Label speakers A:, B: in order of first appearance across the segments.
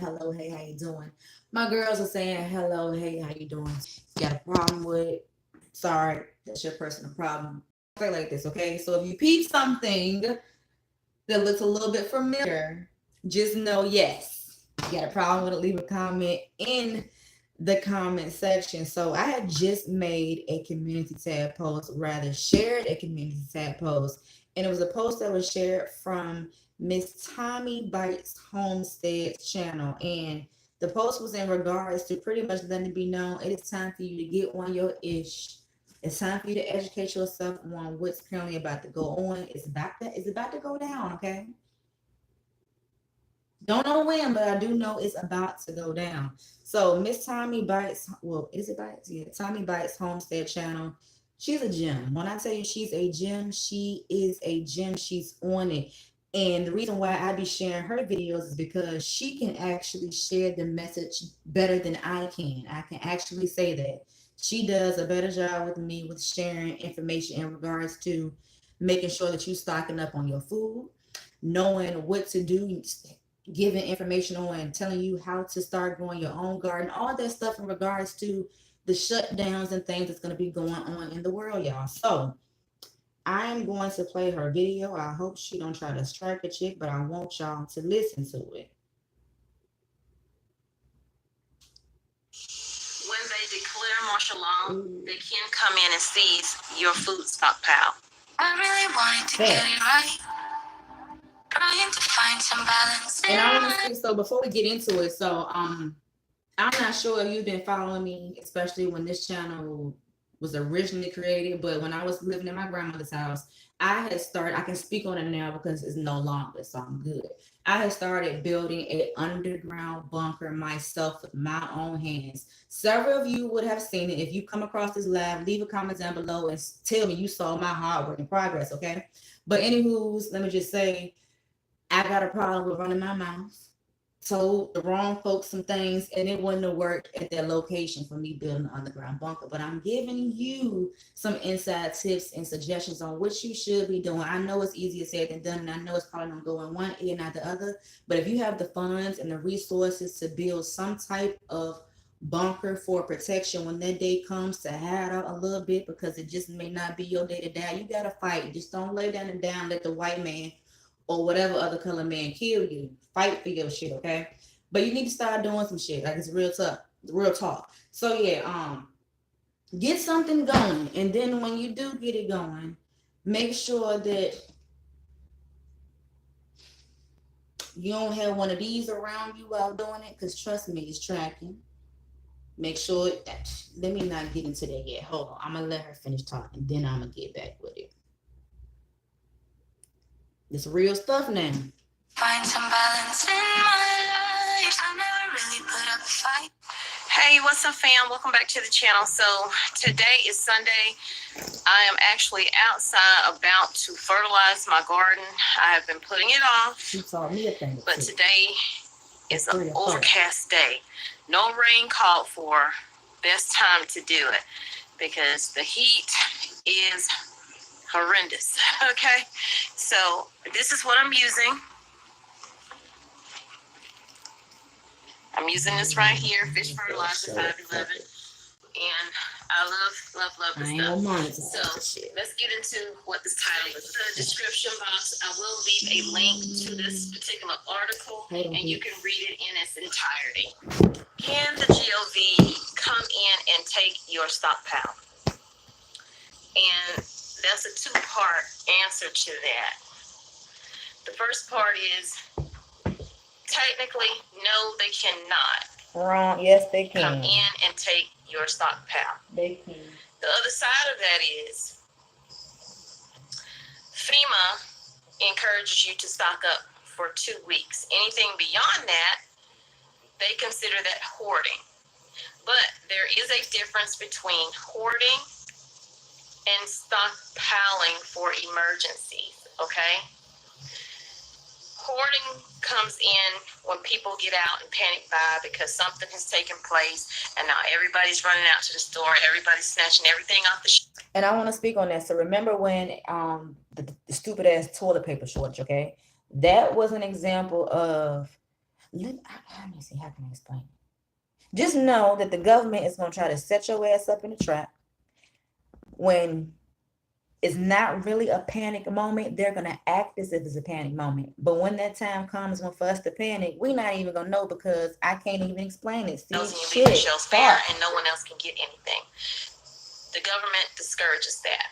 A: hello, hey, how you doing? My girls are saying hello, hey, how you doing? You got a problem with it? Sorry, that's your personal problem. Say like this, okay? So if you peep something that looks a little bit familiar, just know yes, you got a problem with it, leave a comment in the comment section. So I had just made a community tab post, rather shared a community tab post, and it was a post that was shared from Miss Tommy Bites Homestead channel. And the post was in regards to pretty much letting it be known it is time for you to get on your ish. It's time for you to educate yourself on what's currently about to go on. It's about to go down, okay? Don't know when, but I do know it's about to go down. So Miss Tommy Bites, well, is it Bites? Yeah, Tommy Bites Homestead channel. She's a gem. When I tell you she's a gem, she is a gem. She's on it. And the reason why I be sharing her videos is because she can actually share the message better than I can. I can actually say that. She does a better job with me with sharing information in regards to making sure that you stocking up on your food, knowing what to do, giving information on telling you how to start growing your own garden, all that stuff in regards to the shutdowns and things that's going to be going on in the world, y'all. So I'm going to play her video. I hope she don't try to strike a chick, but I want y'all to listen to it.
B: When they declare martial law, they can come in and seize your food stockpile. I really wanted to get it right. Trying to find some balance.
A: And I want to see, so before we get into it, so I'm not sure if you've been following me, especially when this channel was originally created, but when I was living in my grandmother's house, I can speak on it now because it's no longer, so I'm good. I had started building an underground bunker myself with my own hands. Several of you would have seen it. If you come across this live, leave a comment down below and tell me you saw my hard work in progress, okay? But anywho's, let me just say, I got a problem with running my mouth, told the wrong folks some things, and it wouldn't have worked at that location for me building an underground bunker. But I'm giving you some inside tips and suggestions on what you should be doing. I know it's easier said than done, and I know it's probably gonna go in one ear, not the other. But if you have the funds and the resources to build some type of bunker for protection when that day comes to hide out a little bit, because it just may not be your day to die, you gotta fight. Just don't lay down and down, let the white man or whatever other color man kill you. Fight for your shit, okay? But you need to start doing some shit. Like, it's real tough, real talk. So yeah, get something going, and then when you do get it going, make sure that you don't have one of these around you while doing it, because trust me, it's tracking. Make sure that, let me not get into that yet. Hold on, I'm gonna let her finish talking, then I'm gonna get back with it. It's real stuff now.
B: Find some balance in my life. I never really put up a fight. Hey, what's up, fam? Welcome back to the channel. So today is Sunday. I am actually outside about to fertilize my garden. I have been putting it off.
A: She taught me a thing.
B: But today is an overcast day. No rain called for. Best time to do it because the heat is horrendous. Okay, so this is what I'm using. I'm using this right here, fish fertilizer 511, and I love this stuff. So let's get into what this title is. The description box, I will leave a link to this particular article, and you can read it in its entirety. Can the GOV come in and take your stockpile? And that's a two-part answer to that. The first part is, technically, no, they cannot.
A: Wrong. Yes, they can.
B: Come in and take your stockpile.
A: They can.
B: The other side of that is, FEMA encourages you to stock up for 2 weeks. Anything beyond that, they consider that hoarding. But there is a difference between hoarding and stockpiling for emergencies, okay? Hoarding comes in when people get out and panic buy because something has taken place and now everybody's running out to the store, everybody's snatching everything off the shelf.
A: And I want to speak on that. So remember when the stupid ass toilet paper shortage, okay? That was an example of let me see, how can I explain it? Just know that the government is going to try to set your ass up in a trap. When it's not really a panic moment, they're going to act as if it's a panic moment. But when that time comes for us to panic, we're not even going to know because I can't even explain it. See,
B: leave the shelves bare and no one else can get anything. The government discourages that.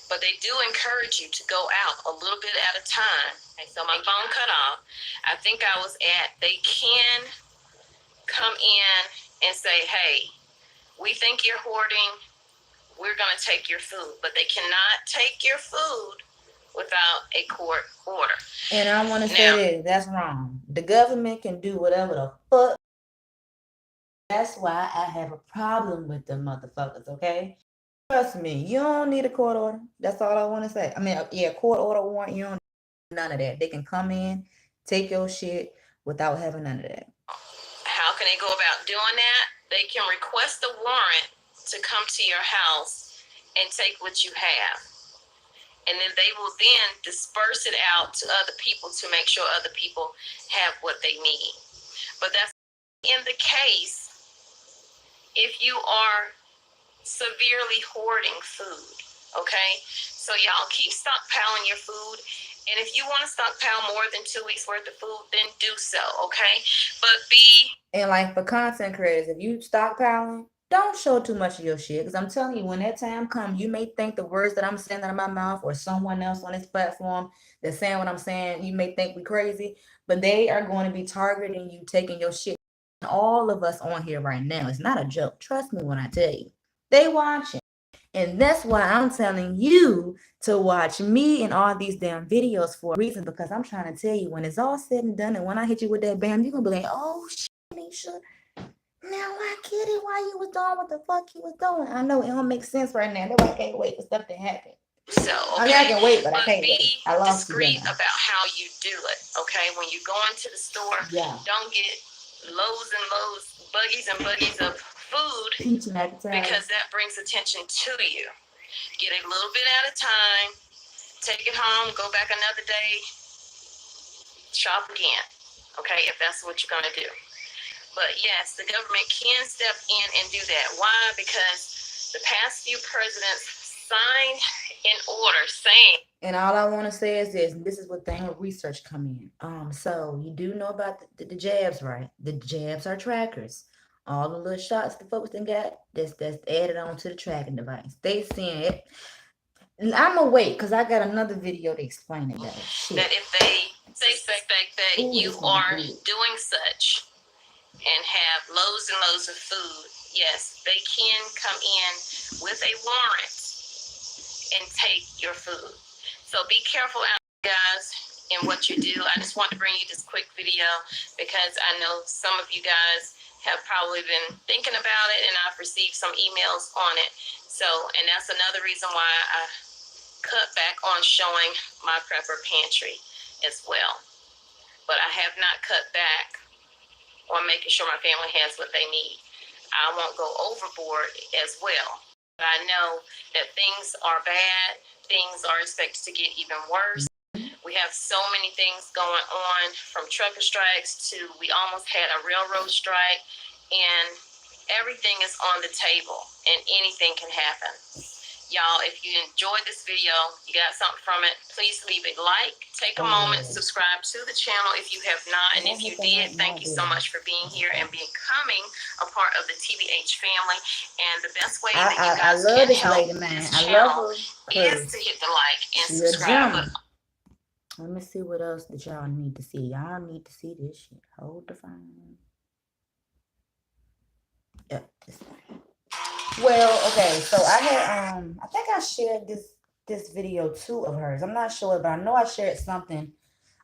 B: But they do encourage you to go out a little bit at a time. Okay, so my phone cut off. I think I was they can come in and say, hey, we think you're hoarding. We're going to take your food. But they cannot take your food without a court order.
A: And I want to say this, that's wrong. The government can do whatever the fuck. That's why I have a problem with them motherfuckers, okay? Trust me, you don't need a court order. That's all I want to say. I mean, yeah, court order warrant, you don't need none of that. They can come in, take your shit without having none of that.
B: How can they go about doing that? They can request a warrant to come to your house and take what you have. And then they will then disperse it out to other people to make sure other people have what they need. But that's in the case if you are severely hoarding food, okay? So y'all keep stockpiling your food. And if you want to stockpile more than 2 weeks worth of food, then do so, okay? But
A: and like for content creators, if you stockpiling, don't show too much of your shit. Because I'm telling you, when that time comes, you may think the words that I'm saying out of my mouth or someone else on this platform that's saying what I'm saying, you may think we crazy, but they are going to be targeting you, taking your shit. All of us on here right now, it's not a joke. Trust me when I tell you, they watching. And that's why I'm telling you to watch me and all these damn videos for a reason, because I'm trying to tell you, when it's all said and done, and when I hit you with that bam, you're going to be like, oh, shit, Nisha. Now I get it why you was doing what the fuck you was doing. I know it don't make sense right now. That's why I can't wait for stuff to happen.
B: So, okay.
A: I mean, I can wait, but I can't wait. I lost
B: discreet about how you do it, okay? When you go into the store, don't get loads and loads, buggies and buggies of food because that brings attention to you. Get a little bit at a time, take it home, go back another day, shop again, okay, if that's what you're going to do. But yes, the government can step in and do that. Why? Because the past few presidents signed an order saying.
A: And all I want to say is this is what thing of research come in. So you do know about the jabs, right? The jabs are trackers. All the little shots the folks then got, that's added on to the tracking device. They seeing it. I'm gonna wait because I got another video to explain it better.
B: That if they suspect that you are doing such and have loads and loads of food, yes, they can come in with a warrant and take your food. So be careful out there, guys, in what you do. I just want to bring you this quick video because I know some of you guys have probably been thinking about it, and I've received some emails on it. So, and that's another reason why I cut back on showing my prepper pantry as well. But I have not cut back on making sure my family has what they need. I won't go overboard as well. But I know that things are bad. Things are expected to get even worse. We have so many things going on, from trucker strikes to we almost had a railroad strike, and everything is on the table and anything can happen. Y'all, if you enjoyed this video, you got something from it, please leave a like, take a moment, subscribe to the channel if you have not, and if you did, thank you so much for being here and becoming a part of the TBH family. And the best way that you guys can help this channel is to hit the like and subscribe.
A: Let me see what else that y'all need to see. Y'all need to see this shit. Hold the phone. Yep, this one. Well, okay, so I had I think I shared this video too of hers. I'm not sure, but I know I shared something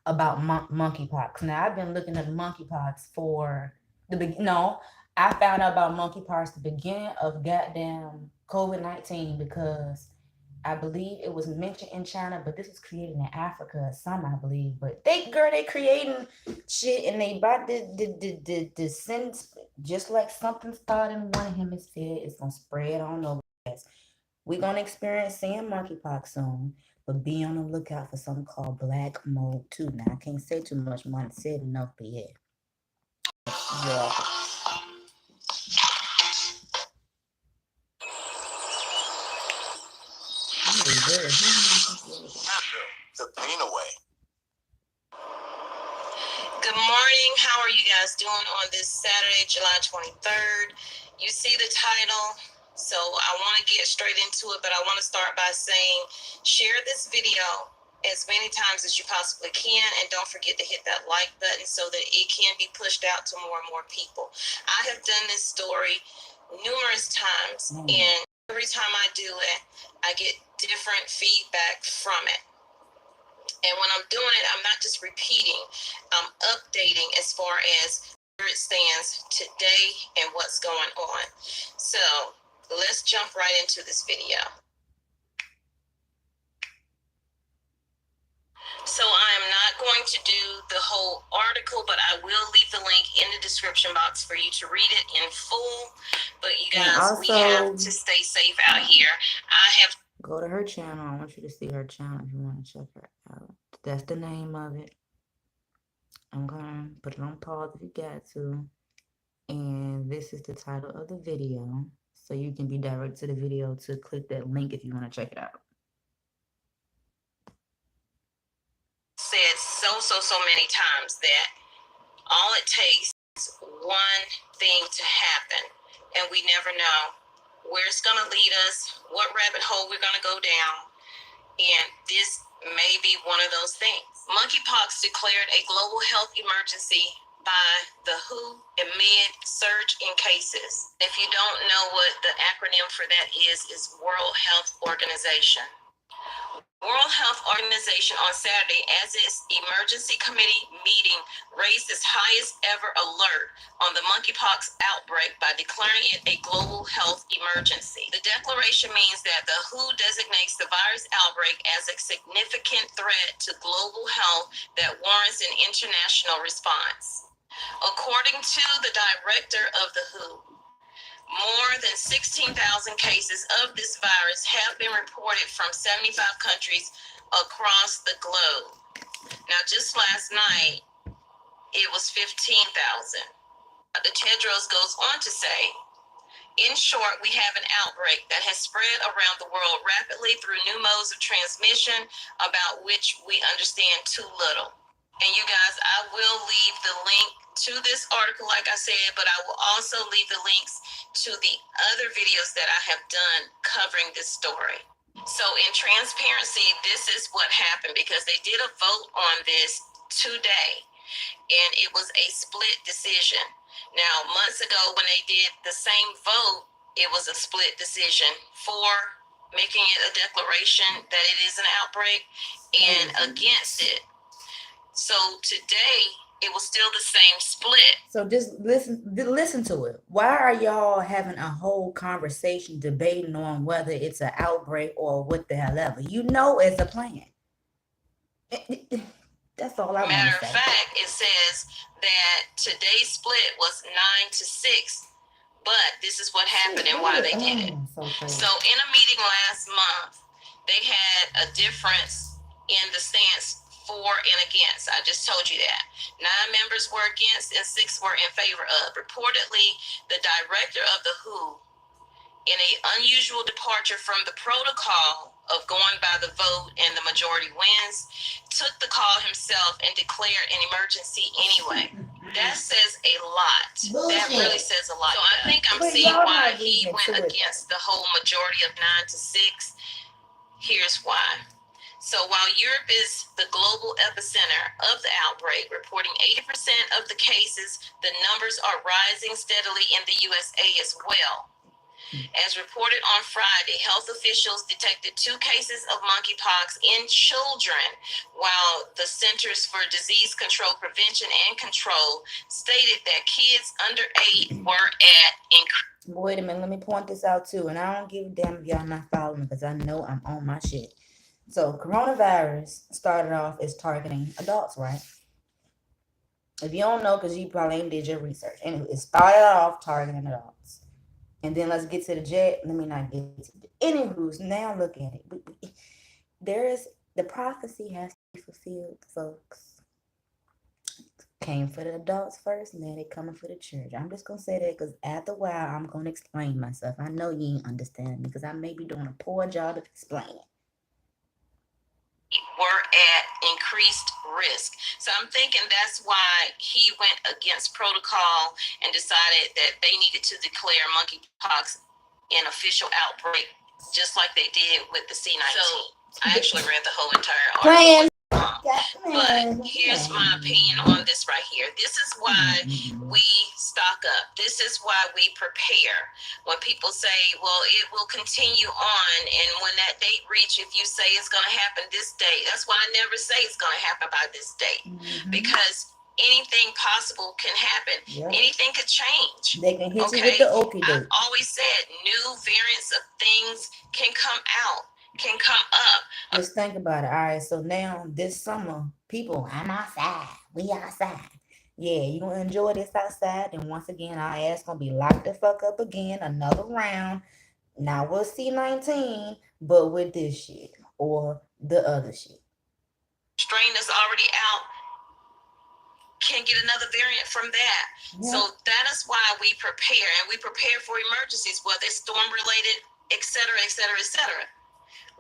A: about monkeypox. Now I've been looking at monkeypox for I found out about monkeypox the beginning of goddamn COVID-19 because I believe it was mentioned in China, but this was created in Africa, some I believe. But they creating shit, and they about the sentence, just like something started in one hemisphere, it's gonna spread on over. We're gonna experience seeing monkeypox soon, but be on the lookout for something called black mold too. Now I can't say too much more than said enough, but yeah.
B: the pain away. Good morning. How are you guys doing on this Saturday, July 23rd? You see the title, so I want to get straight into it, but I want to start by saying share this video as many times as you possibly can, and don't forget to hit that like button so that it can be pushed out to more and more people. I have done this story numerous times, and every time I do it, I get different feedback from it. And when I'm doing it, I'm not just repeating, I'm updating as far as where it stands today and what's going on. So let's jump right into this video. So I am not going to do the whole article, but I will leave the link in the description box for you to read it in full. But you guys, also, we have to stay safe out here. I have... Go to her channel. I want you to see her channel if you want to check her out. That's the name of it. I'm going to put it on pause if you got to. And this is the title of the video. So you can be directed to the video to click that link if you want to check it out. Said so many times that all it takes is one thing to happen. And we never know where it's going to lead us, what rabbit hole we're going to go down. And this may be one of those things. Monkeypox declared a global health emergency by the WHO amid surge in cases. If you don't know what the acronym for that is World Health Organization. World Health Organization on Saturday, as its emergency committee meeting, raised its highest ever alert on the monkeypox outbreak by declaring it a global health emergency. The declaration means that the WHO designates the virus outbreak as a significant threat to global health that warrants an international response. According to the director of the WHO, more than 16,000 cases of this virus have been reported from 75 countries across the globe. Now, just last night, it was 15,000. The Tedros goes on to say, in short, we have an outbreak that has spread around the world rapidly through new modes of transmission about which we understand too little. And you guys, I will leave the link to this article, like I said, but I will also leave the links to the other videos that I have done covering this story. So in transparency, this is what happened because they did a vote on this today, and it was a split decision. Now, months ago when they did the same vote, it was a split decision for making it a declaration that it is an outbreak and against it. So today, it was still the same split. So just listen to it. Why are y'all having a whole conversation debating on whether it's an outbreak or what the hell ever? You know it's a plan. That's all I want to say. Matter of fact, it says that today's split was 9-6, but this is what happened and why they did it. So in a meeting last month, they had a difference in the stance for and against. I just told you that. 9 members were against and 6 were in favor of. Reportedly, the director of the WHO, in an unusual departure from the protocol of going by the vote and the majority wins, took the call himself and declared an emergency anyway. That says a lot. That really says a lot. So I think I'm seeing why he went against the whole majority of 9-6. Here's why. So while Europe is the global epicenter of the outbreak, reporting 80% of the cases, the numbers are rising steadily in the USA as well. As reported on Friday, health officials detected 2 cases of monkeypox in children, while the Centers for Disease Control, Prevention and Control stated that kids under 8 were at increased. Wait a minute, let me point this out too, and I don't give a damn if y'all not following me because I know I'm on my shit. So coronavirus started off as targeting adults, right? If you don't know, because you probably ain't did your research. Anyway, it started off targeting adults. And then let's get to the jet. Let me not get to the anywho's. Now look at it. The prophecy has to be fulfilled, folks. Came for the adults first, and now they coming for the church. I'm just going to say that because after a while, I'm going to explain myself. I know you ain't understand me because I may be doing a poor job of explaining. were at increased risk. So I'm thinking that's why he went against protocol and decided that they needed to declare monkeypox an official outbreak, just like they did with the C19. So I actually read the whole entire article. But here's my opinion on this right here. This is why we stock up. This is why we prepare. When people say, well, it will continue on, and when that date reach, if you say it's going to happen this date, that's why I never say it's going to happen by this date. Because anything possible can happen. Yep. Anything could change. They can hit you with the okie doke. I've always said new variants of things can come out, can come up.
C: Just think about it. All right, so now this summer, people, I'm outside. We outside. Yeah, you gonna enjoy this outside, and once again, our ass gonna be locked the fuck up again, another round. Now we'll see 19, but with this shit or the other shit.
B: Strain that's already out can get another variant from that. Yeah. So that is why we prepare, and we prepare for emergencies, whether it's storm related, et cetera, et cetera, et cetera.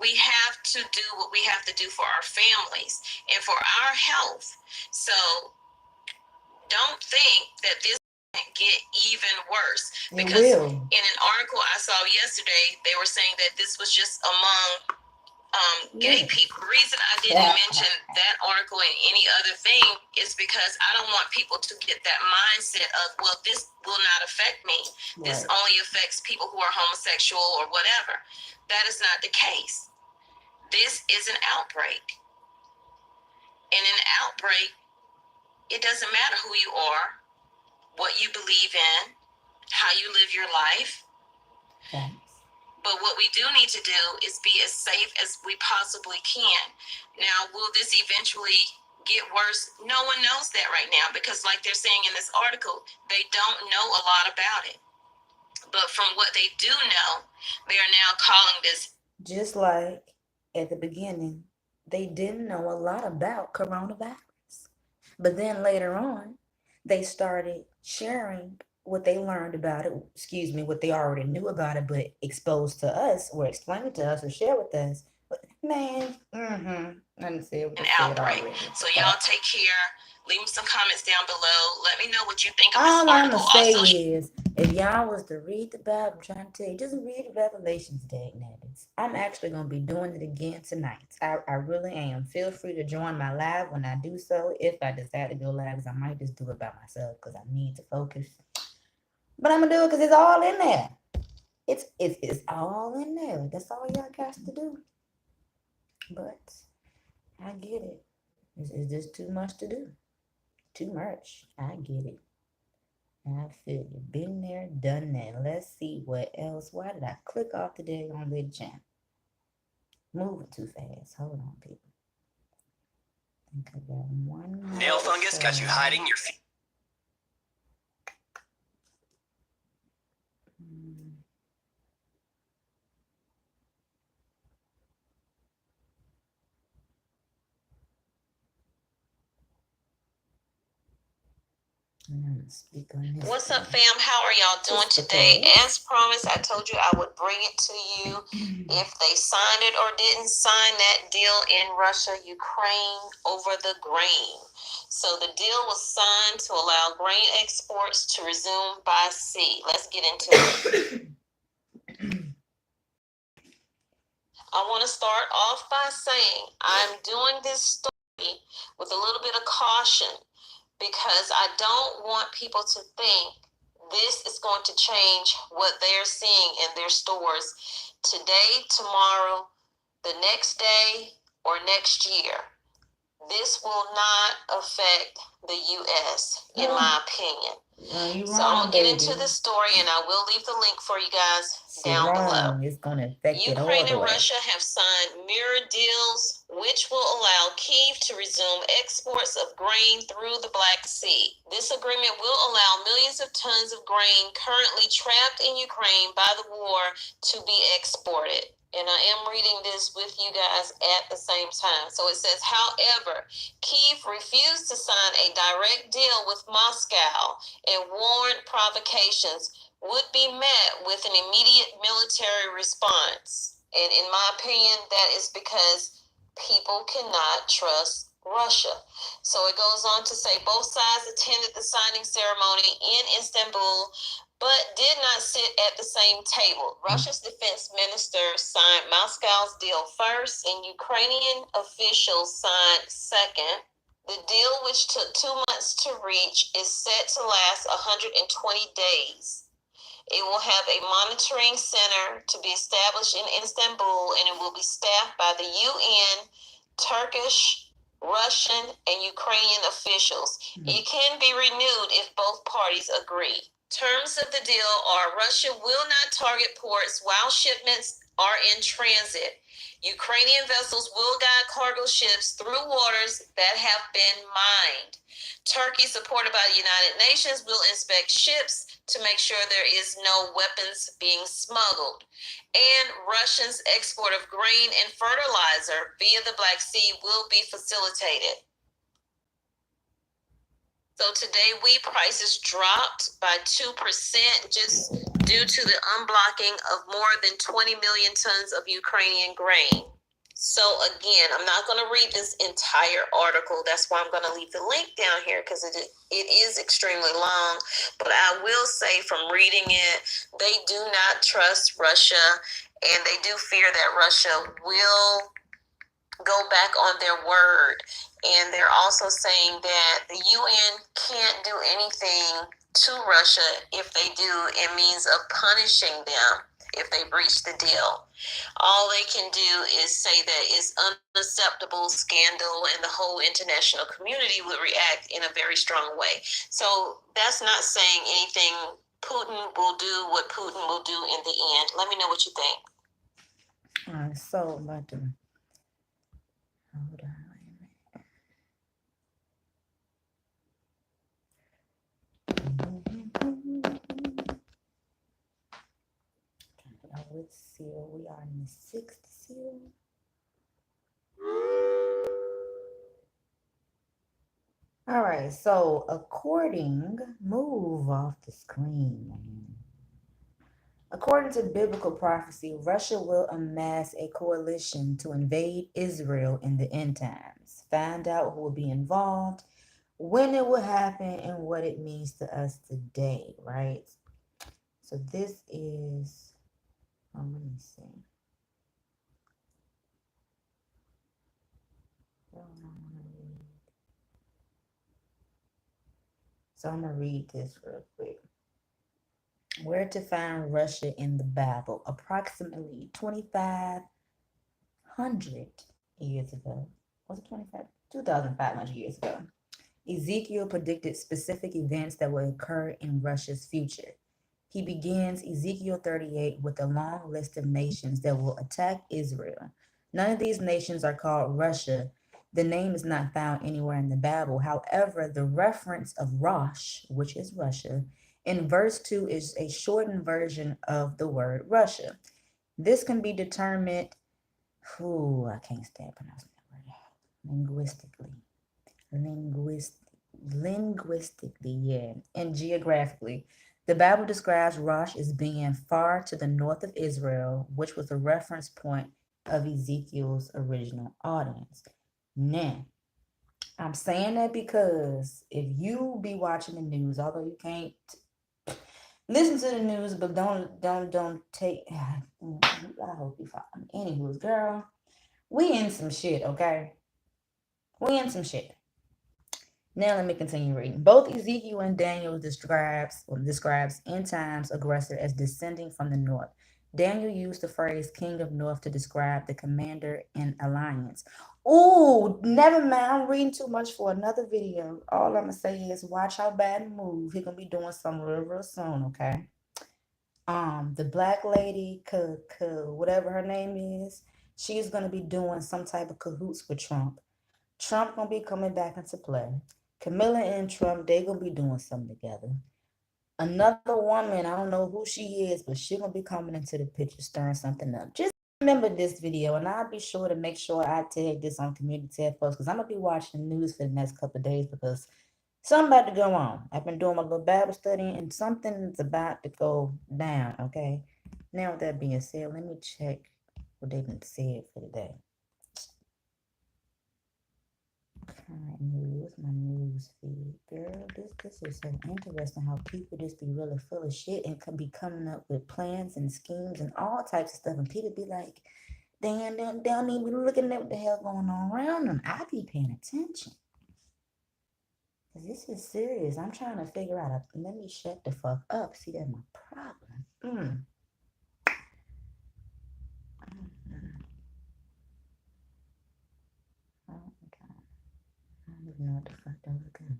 B: We have to do what we have to do for our families and for our health. So don't think that this can't get even worse. Because in an article I saw yesterday, they were saying that this was just among gay people. The reason I didn't mention that article in any other thing is because I don't want people to get that mindset of, well, this will not affect me. Right. This only affects people who are homosexual or whatever. That is not the case. This is an outbreak. In an outbreak, it doesn't matter who you are, what you believe in, how you live your life. Okay. But what we do need to do is be as safe as we possibly can. Now, will this eventually get worse? No one knows that right now, because like they're saying in this article, they don't know a lot about it. But from what they do know, they are now calling this.
C: Just like at the beginning, they didn't know a lot about coronavirus. But then later on, they started sharing what they learned about it, what they already knew about it, but exposed to us or explained to us or share with us. But man, I didn't say
B: an outbreak. So y'all take care. Leave me some comments down below. Let me know what you think of this article. All I'm
C: gonna say is, if y'all was to read the Bible, I'm trying to tell you, just read Revelations, dagnabbits. I'm actually gonna be doing it again tonight. I really am. Feel free to join my live when I do so. If I decide to go live, because I might just do it by myself because I need to focus. But I'm gonna do it because it's all in there. It's all in there. That's all y'all got to do. But I get it. It's just too much to do. Too much. I get it. I feel you. Been there, done that. Let's see what else. Why did I click off the day on the channel? Moving too fast. Hold on, people. I think I got one more.
D: Nail fungus got you hiding your feet.
B: What's up, fam? How are y'all doing today? As promised, I told you I would bring it to you. If they signed it or didn't sign that deal in Russia, Ukraine over the grain. So the deal was signed to allow grain exports to resume by sea. Let's get into it. I want to start off by saying I'm doing this story with a little bit of caution, because I don't want people to think this is going to change what they're seeing in their stores today, tomorrow, the next day, or next year. This will not affect the U.S., in my opinion. So I'm going to get into the story, and I will leave the link for you guys down below.
C: It's going to affect
B: Ukraine and Russia have signed mirror deals, which will allow Kyiv to resume exports of grain through the Black Sea. This agreement will allow millions of tons of grain currently trapped in Ukraine by the war to be exported. And I am reading this with you guys at the same time. So it says, however, Kyiv refused to sign a direct deal with Moscow and warned provocations would be met with an immediate military response. And in my opinion, that is because people cannot trust Russia. So it goes on to say both sides attended the signing ceremony in Istanbul, but did not sit at the same table. Russia's defense minister signed Moscow's deal first, and Ukrainian officials signed second. The deal, which took 2 months to reach, is set to last 120 days. It will have a monitoring center to be established in Istanbul, and it will be staffed by the UN, Turkish, Russian, and Ukrainian officials. It can be renewed if both parties agree. Terms of the deal are Russia will not target ports while shipments are in transit. Ukrainian vessels will guide cargo ships through waters that have been mined. Turkey, supported by the United Nations, will inspect ships to make sure there is no weapons being smuggled. And Russia's export of grain and fertilizer via the Black Sea will be facilitated. So today, wheat prices dropped by 2% just due to the unblocking of more than 20 million tons of Ukrainian grain. So again, I'm not going to read this entire article. That's why I'm going to leave the link down here, because it is extremely long. But I will say from reading it, they do not trust Russia, and they do fear that Russia will go back on their word. And they're also saying that the UN can't do anything to Russia. If they do, it means of punishing them if they breach the deal. All they can do is say that it's unacceptable, scandal, and the whole international community would react in a very strong way. So that's not saying anything. Putin will do what Putin will do in the end. Let me know what you think.
C: All right, so about to hold on. Which seal we are in? The 6th seal. All right, so move off the screen. According to biblical prophecy, Russia will amass a coalition to invade Israel in the end times. Find out who will be involved, when it will happen, and what it means to us today, right? So this is, let me see. So I'm going to read this real quick. Where to find Russia in the Bible. Approximately 2,500 years ago. Was it 2,500 years ago. Ezekiel predicted specific events that will occur in Russia's future. He begins Ezekiel 38 with a long list of nations that will attack Israel. None of these nations are called Russia. The name is not found anywhere in the Bible. However, the reference of Rosh, which is Russia, in verse 2 is a shortened version of the word Russia. This can be determined, I can't stand pronouncing that word, linguistically, yeah, and geographically. The Bible describes Rosh as being far to the north of Israel, which was the reference point of Ezekiel's original audience. Now, I'm saying that because if you be watching the news, although you can't listen to the news, but don't take, I hope you follow me. Anyways, girl, we in some shit, okay? We in some shit. Now let me continue reading. Both Ezekiel and Daniel describes end times aggressor as descending from the north. Daniel used the phrase king of north to describe the commander in alliance. Oh, never mind. I'm reading too much for another video. All I'm going to say is watch how bad move. He's going to be doing something real soon, okay? The black lady, whatever her name is, she's going to be doing some type of cahoots with Trump. Trump going to be coming back into play. Camilla and Trump, they going to be doing something together. Another woman, I don't know who she is, but she going to be coming into the picture, stirring something up. Just remember this video, and I'll be sure to make sure I tag this on community tab posts, because I'm going to be watching the news for the next couple of days, because something about to go on. I've been doing my little Bible study, and something's about to go down, okay? Now, with that being said, let me check what they've been said for today. All right, news, my news feed. Girl, this is so interesting how people just be really full of shit and can be coming up with plans and schemes and all types of stuff. And people be like, damn, they don't even be looking at what the hell going on around them. I be paying attention. Cause this is serious. I'm trying to figure out, let me shut the fuck up. See, that's my problem. Oh my God. I don't even know what the fuck that was going.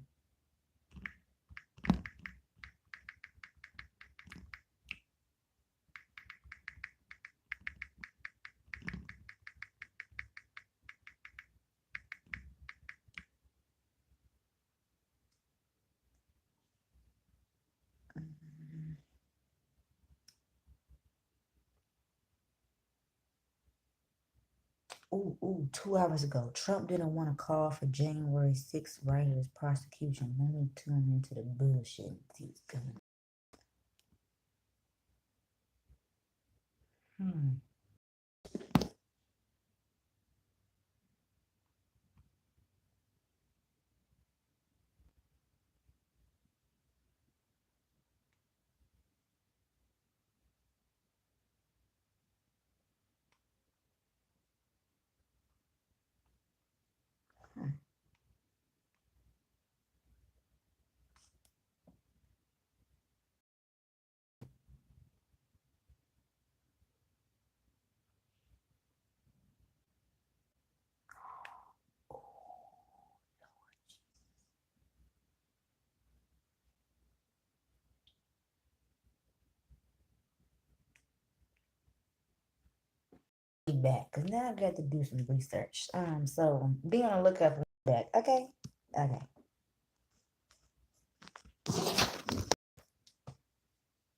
C: Ooh, 2 hours ago, Trump didn't want to call for January 6th writers' prosecution. Let me tune into the bullshit and see what's going on. Back because now I got to do some research. So be on the lookout for that. Okay.